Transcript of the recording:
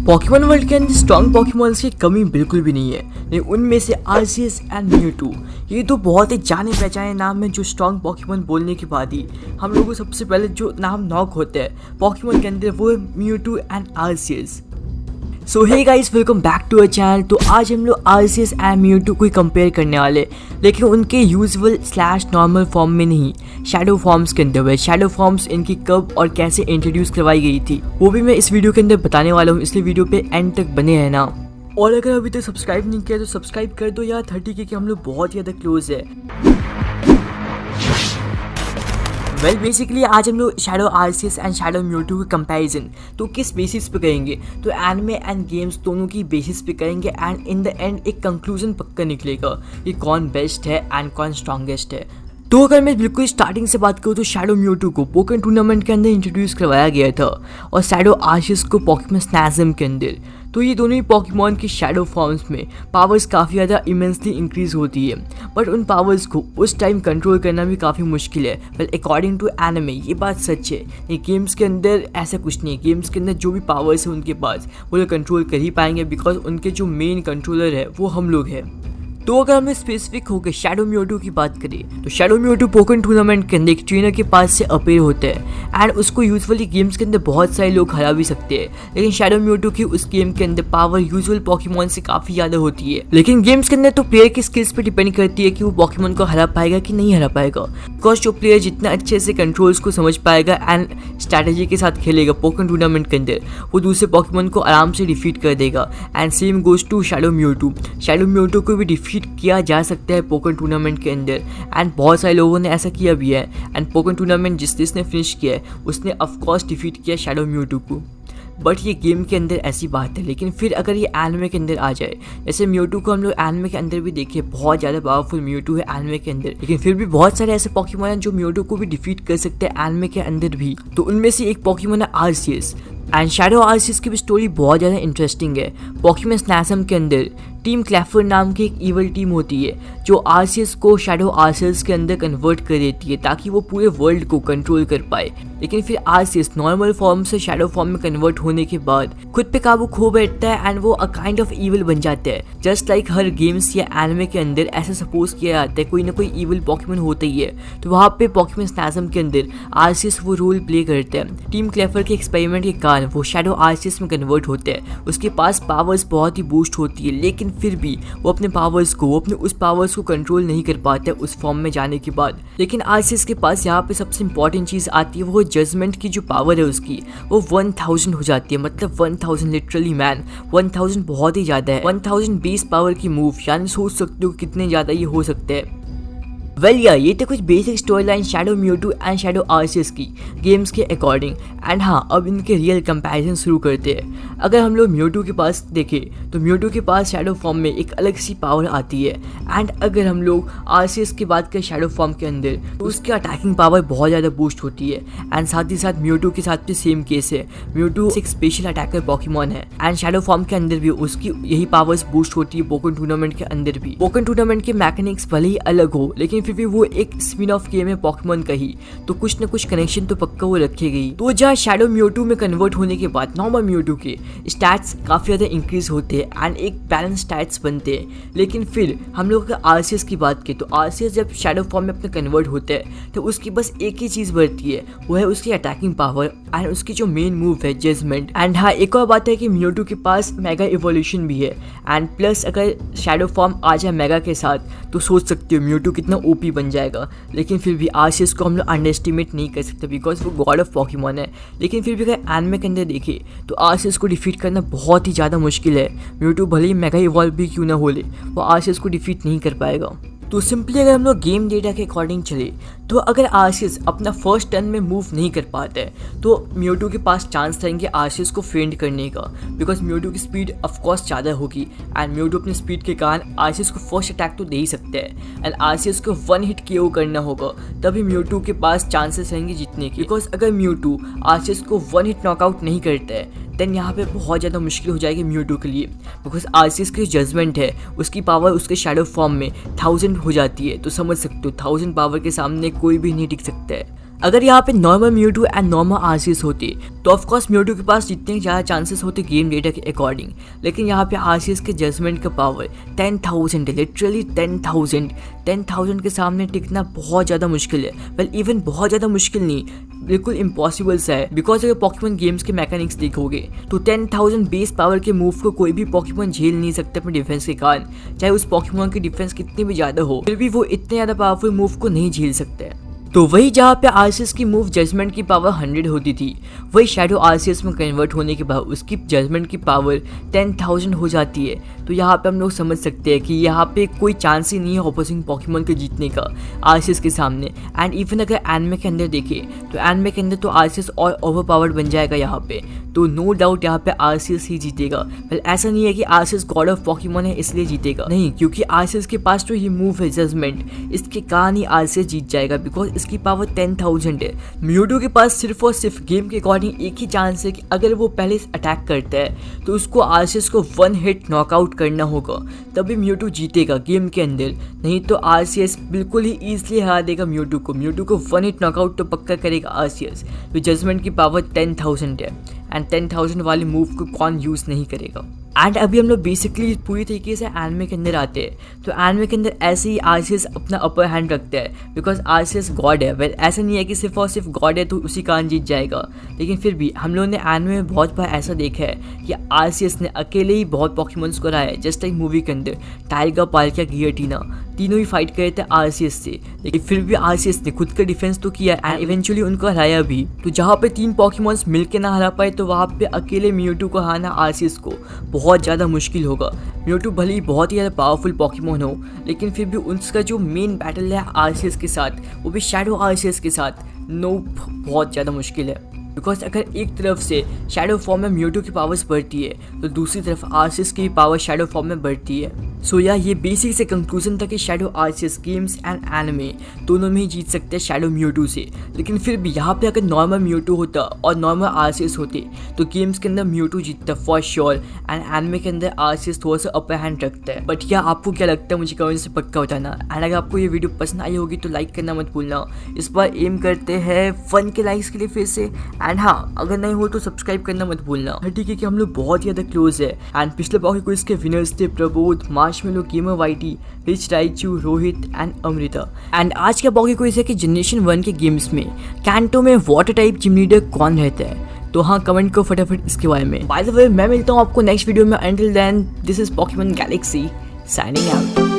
Pokémon world के अंदर strong Pokémons की कमी बिल्कुल भी नहीं है, लेकिन उनमें से आर्सियस एंड म्यूटू ये तो बहुत ही जाने पहचाने नाम है जो स्ट्रॉन्ग पॉकीमॉन बोलने के बाद ही हम लोगों को सबसे पहले जो नाम नॉक होता है पॉकीमॉन के अंदर वो है Mewtwo and Arceus. So hey guys, welcome back to a channel. तो आज हम लोग आर्सियस एंड म्यूटू को कंपेयर करने वाले, लेकिन उनके यूजुअल स्लैश नॉर्मल फॉर्म में नहीं, शैडो फॉर्म्स के अंदर हुए। शैडो फॉर्म्स इनकी कब और कैसे इंट्रोड्यूस करवाई गई थी वो भी मैं इस वीडियो के अंदर बताने वाला हूँ, इसलिए वीडियो पे एंड तक बने रहना। और अगर अभी तक सब्सक्राइब नहीं किया तो सब्सक्राइब कर दो यार, 30 के हम लोग बहुत ज़्यादा क्लोज है। वेल बेसिकली आज हम लोग शैडो आर्सियस एंड शैडो म्यूटू के कंपैरिजन तो किस बेसिस पे करेंगे, तो एनिमे एंड गेम्स दोनों की बेसिस पे करेंगे एंड इन द एंड एक कंक्लूजन पक्का निकलेगा कि कौन बेस्ट है एंड कौन स्ट्रॉन्गेस्ट है। तो अगर मैं बिल्कुल स्टार्टिंग से बात करूँ तो शैडो म्यूटू को पोकेमॉन टूर्नामेंट के अंदर इंट्रोड्यूस करवाया गया था और शैडो आर्सियस को पॉकीमॉन स्नैज़म के अंदर। तो ये दोनों ही पॉकीमॉन की शैडो फॉर्म्स में पावर्स काफ़ी ज़्यादा इमेंसली इंक्रीज होती है, बट उन पावर्स को उस टाइम कंट्रोल करना भी काफ़ी मुश्किल है। वेल अकॉर्डिंग टू एनिमे ये बात सच है, ये गेम्स के अंदर ऐसा कुछ नहीं है। गेम्स के अंदर जो भी पावर्स है उनके पास वो लोग कंट्रोल कर ही पाएंगे बिकॉज उनके जो मेन कंट्रोलर है वो हम लोग हैं। तो अगर हमें स्पेसिफिक होकर शैडो म्यूटू की बात करें तो शैडो म्यूटू पोकेमॉन टूर्नामेंट के अंदर एक ट्रेनर के पास से अपीयर होता है एंड उसको यूजुअली गेम्स के अंदर बहुत सारे लोग हरा भी सकते हैं, लेकिन शैडो म्यूटू की उस गेम के अंदर पावर यूजुअल पॉकीमॉन से काफ़ी ज़्यादा होती है। लेकिन गेम्स के अंदर तो प्लेयर की स्किल्स पे डिपेंड करती है कि वो पॉकीमॉन को हरा पाएगा कि नहीं हरा पाएगा। बिकॉज जो प्लेयर जितना अच्छे से कंट्रोल्स को समझ पाएगा एंड स्ट्रैटेजी के साथ खेलेगा पोकेमॉन टूर्नामेंट के अंदर, वो दूसरे पॉकीमॉन को आराम से डिफीट कर देगा। And same goes to shadow Mewtwo. Shadow Mewtwo को भी डिफीट किया जा सकता है पोकेमॉन टूर्नामेंट के अंदर एंड बहुत सारे लोगों ने ऐसा किया भी है। एंड पोकेमॉन टूर्नामेंट जिसने फिनिश किया है उसने ऑफकोर्स डिफीट किया शैडो म्यूटू को। बट ये गेम के अंदर ऐसी बात है, लेकिन फिर अगर ये एनिमे के अंदर आ जाए, जैसे म्यूटू को हम लोग एनिमे के अंदर भी देखिए बहुत ज़्यादा पावरफुल म्यूटू है एनिमे के अंदर, लेकिन फिर भी बहुत सारे ऐसे पॉकीमॉन हैं जो म्यूटू को भी डिफीट कर सकते हैं एनिमे के अंदर भी। तो उनमें से एक पॉकीमॉन है आर्सियस एंड शैडो आर्सियस की भी स्टोरी बहुत ज़्यादा इंटरेस्टिंग है। पॉकीमॉन स्नैज़म के अंदर टीम क्लैफर नाम की एक इवल टीम होती है जो आर्सियस को शैडो आर्सियस के अंदर कन्वर्ट कर देती है ताकि वो पूरे वर्ल्ड को कंट्रोल कर पाए। लेकिन फिर आर्सियस नॉर्मल फॉर्म से शैडो फॉर्म में कन्वर्ट होने के बाद खुद पे काबू खो बैठता है एंड वो अ काइंड ऑफ इवल बन जाता है। जस्ट लाइक हर गेम्स या एनिमे के अंदर ऐसा सपोज किया जाता है कोई ना कोई इवल पॉकीमॉन होता ही है, तो वहाँ पे पॉकीमॉन स्नैज़म के अंदर आर्सियस वो रोल प्ले करता है। टीम क्लैफर के एक्सपेरिमेंट के कारण वो शैडो आर्सियस में कन्वर्ट होता है। उसके पास पावर्स बहुत ही बूस्ट होती है, लेकिन फिर भी वो अपने उस पावर्स को कंट्रोल नहीं कर पाता है उस फॉर्म में जाने के बाद। लेकिन आर्सियस के पास यहाँ पे सबसे इंपॉर्टेंट चीज़ आती है, वो जजमेंट की जो पावर है उसकी वो 1000 हो जाती है। मतलब 1000 लिटरली मैन, 1000 बहुत ही ज़्यादा है। 1000 बेस पावर की मूव, यानी सोच सकते हो कितने ज़्यादा ये हो सकते हैं। वेल यार ये तो कुछ basic story line shadow Mewtwo and shadow Arceus की गेम्स के अकॉर्डिंग। एंड हाँ, अब इनके रियल कंपैरिजन शुरू करते हैं। अगर हम लोग म्यूटू के पास देखें तो म्यूटू के पास शैडो फॉर्म में एक अलग सी पावर आती है एंड अगर हम लोग आर्सियस की बात करें शैडो फॉर्म के अंदर तो उसकी अटैकिंग पावर बहुत ज़्यादा बूस्ट होती है। एंड साथ ही साथ म्यूटू के साथ भी सेम केस है। म्यूटू एक स्पेशल अटैकर पॉकीमॉन है एंड शैडो फॉर्म के अंदर भी उसकी यही पावर्स बूस्ट होती है पोकेमॉन टूर्नामेंट के अंदर भी। पोकेमॉन टूर्नामेंट के मैकेनिक्स भले ही अलग हो, लेकिन फिर भी वो एक स्पिन ऑफ गेम है पॉकीमॉन का ही, तो कुछ ना कुछ कनेक्शन तो पक्का वो रखेगी। तो जहाँ शैडो म्यूटू में कन्वर्ट होने के बाद नॉर्मल म्यूटू के स्टैट्स काफ़ी ज़्यादा इंक्रीज होते हैं एंड एक बैलेंस स्टैट्स बनते हैं। लेकिन फिर हम लोग अगर आर्सियस की बात की तो आर्सियस जब शैडो फॉर्म में अपने कन्वर्ट होता है तो उसकी बस एक ही चीज़ बढ़ती है, वो है उसकी अटैकिंग पावर एंड उसकी जो मेन मूव है जजमेंट। एंड हाँ, एक और बात है कि म्यूटू के पास मेगा इवोल्यूशन भी है एंड प्लस अगर शैडो फॉर्म आ जाए मेगा के साथ तो सोच सकते हो म्यूटू कितना ओपी बन जाएगा। लेकिन फिर भी आर्सियस को हम लोग अंडर एस्टिमेट नहीं कर सकते बिकॉज वो गॉड ऑफ पॉकीमॉन है। लेकिन फिर भी अगर एनिमे के अंदर देखें तो आर्सियस को डिफीट करना बहुत ही ज़्यादा मुश्किल है। म्यूटू भले ही मेगा इवॉल्व भी क्यों ना हो ले, वो आर्सियस को डिफीट नहीं कर पाएगा। तो सिंपली अगर हम लोग गेम डेटा के अकॉर्डिंग चले तो अगर आर्सियस अपना फर्स्ट टर्न में मूव नहीं कर पाता है तो म्यूटू के पास चांस रहेंगे आर्सियस को फेंड करने का, बिकॉज म्यूटू की स्पीड ऑफकोर्स ज़्यादा होगी एंड म्यूटू अपनी स्पीड के कारण आर्सियस को फर्स्ट अटैक तो दे ही सकते हैं एंड आर्सियस को 1 हिट KO करना होगा, तभी म्यूटू के पास चांसेस रहेंगे जीतने के। बिकॉज अगर म्यूटू आर्सियस को 1 हिट नॉकआउट नहीं करता है देन यहाँ पे बहुत ज़्यादा मुश्किल हो जाएगी म्यूटू के लिए, बिकॉज आर्सियस की जजमेंट है उसकी पावर उसके शैडो फॉर्म में 1000 हो जाती है। तो समझ सकते हो 1000 पावर के सामने कोई भी नहीं टिक सकता है। अगर यहाँ पे normal Mewtwo and normal RCS होते तो ऑफकोर्स म्यूटू के पास जितने ज़्यादा चांसेस होते गेम डेटा के अकॉर्डिंग, लेकिन यहाँ पे आरसीएस के जजमेंट का पावर 10,000 है, लिटरली 10,000 के सामने टिकना बहुत ज़्यादा मुश्किल है। वेल इवन बहुत ज़्यादा मुश्किल नहीं, बिल्कुल इम्पॉसिबल सा है। बिकॉज अगर पॉकीमोन गेम्स के मैकेनिक्स देखोगे तो 10,000 बेस पावर के मूव को कोई भी पॉकीमोन झेल नहीं सकता अपने डिफेंस के कारण, चाहे उस पॉकीमोन की डिफेंस कितनी भी ज़्यादा हो, फिर भी वो इतने ज़्यादा पावरफुल मूव को नहीं झेल सकता है। तो वही जहाँ पे आरसीएस की मूव जजमेंट की पावर 100 होती थी, वही शैडो आरसीएस में कन्वर्ट होने के बाद उसकी जजमेंट की पावर 10,000 हो जाती है। तो यहाँ पे हम लोग समझ सकते हैं कि यहाँ पे कोई चांस ही नहीं है ऑपोजिंग पॉकीमोन के जीतने का आरसीएस के सामने। एंड इवन अगर एनिमे के अंदर देखें तो एनिमे के अंदर तो आरसीएस और ओवर पावर्ड बन जाएगा यहाँ पे, तो नो डाउट यहाँ पे आरसीएस ही जीतेगा। वेल ऐसा नहीं है कि आरसीएस गॉड ऑफ पॉकीमोन है इसलिए जीतेगा, नहीं, क्योंकि आरसीएस के पास तो ये मूव है जजमेंट, इसके कारण ही आरसीएस जीत जाएगा बिकॉज इसकी पावर 10,000 है। म्यूटू के पास सिर्फ और सिर्फ गेम के अकॉर्डिंग एक ही चांस है कि अगर वो पहले अटैक करता है तो उसको आरसीएस को 1 हिट नॉकआउट करना होगा, तभी म्यूटू जीतेगा गेम के अंदर, नहीं तो आरसीएस बिल्कुल ही ईजिली हरा देगा म्यूटू को 1 हिट नॉकआउट तो पक्का करेगा आरसीएस। तो जजमेंट की पावर 10,000 है एंड 10,000 वाली मूव को कौन यूज़ नहीं करेगा। एंड अभी हम लोग बेसिकली पूरी तरीके से एनिमे के अंदर आते हैं, तो एनिमे के अंदर ऐसे ही आरसीएस अपना अपर हैंड रखता है बिकॉज आरसीएस गॉड है। वेल ऐसा नहीं है कि सिर्फ और सिर्फ गॉड है तो उसी कारण जीत जाएगा, लेकिन फिर भी हम लोगों ने एनिमे में बहुत बार ऐसा देखा है कि आरसीएस ने अकेले ही बहुत पॉकीमोन्स को हराया है। जस्ट लाइक मूवी के अंदर टाइगर, पाल्किया, गियोटिना तीनों ही फाइट करे थे आरसीएस से, लेकिन फिर भी आरसीएस ने खुद का डिफेंस तो किया एंड इवेंचुअली उनको हराया भी। तो जहाँ पे 3 पॉकीमोन्स मिलकर ना हरा पाए तो वहाँ पे अकेले म्यूटू को हराना आरसीएस को बहुत ज़्यादा मुश्किल होगा। म्यूटू भले ही बहुत ही ज़्यादा पावरफुल पॉकीमोन हो, लेकिन फिर भी उसका जो मेन बैटल है आरसीएस के साथ, वो भी शैडो आरसीएस के साथ, बहुत ज़्यादा मुश्किल है। बिकॉज अगर एक तरफ से शैडो फॉर्म में म्यूटू की पावर्स बढ़ती है तो दूसरी तरफ आरसीएस की पावर शैडो फॉर्म में बढ़ती है। सो ये बेसिक से कंक्लूजन था कि shadow RCS games and anime दोनों में ही जीत सकते हैं शैडो म्यूटू से। लेकिन फिर भी यहाँ पे अगर नॉर्मल म्यूटू होता और नॉर्मल आरसीएस होते तो गेम्स के अंदर म्यूटू जीतता फॉर श्योर एंड एनिमे के अंदर आरसीएस थोड़ा सा अपर हैंड रखता है। बट क्या आपको क्या लगता है मुझे कमेंट से पक्का बताना। एंड अगर आपको ये वीडियो पसंद आई होगी तो लाइक करना मत भूलना। इस बार एम करते हैं फन के लाइक्स के लिए फिर से, एंड हाँ अगर नहीं हो तो सब्सक्राइब करना मत भूलना। ठीक है कि हम लोग बहुत ही ज़्यादा क्लोज है। एंड पिछले पॉकी क्विज के विनर्स थे Prabodh, marshmallow, gamer YT, rich Raichu, Rohit and Amrita. And आज का पॉकी क्विज है कि जनरेशन 1 के गेम्स में कैंटो में वाटर टाइप जिम लीडर कौन रहता है, तो हाँ कमेंट करो फटाफट इसके बारे में। बाय द वे मैं मिलता हूँ आपको नेक्स्ट वीडियो में। Until then this is Pokémon galaxy signing out.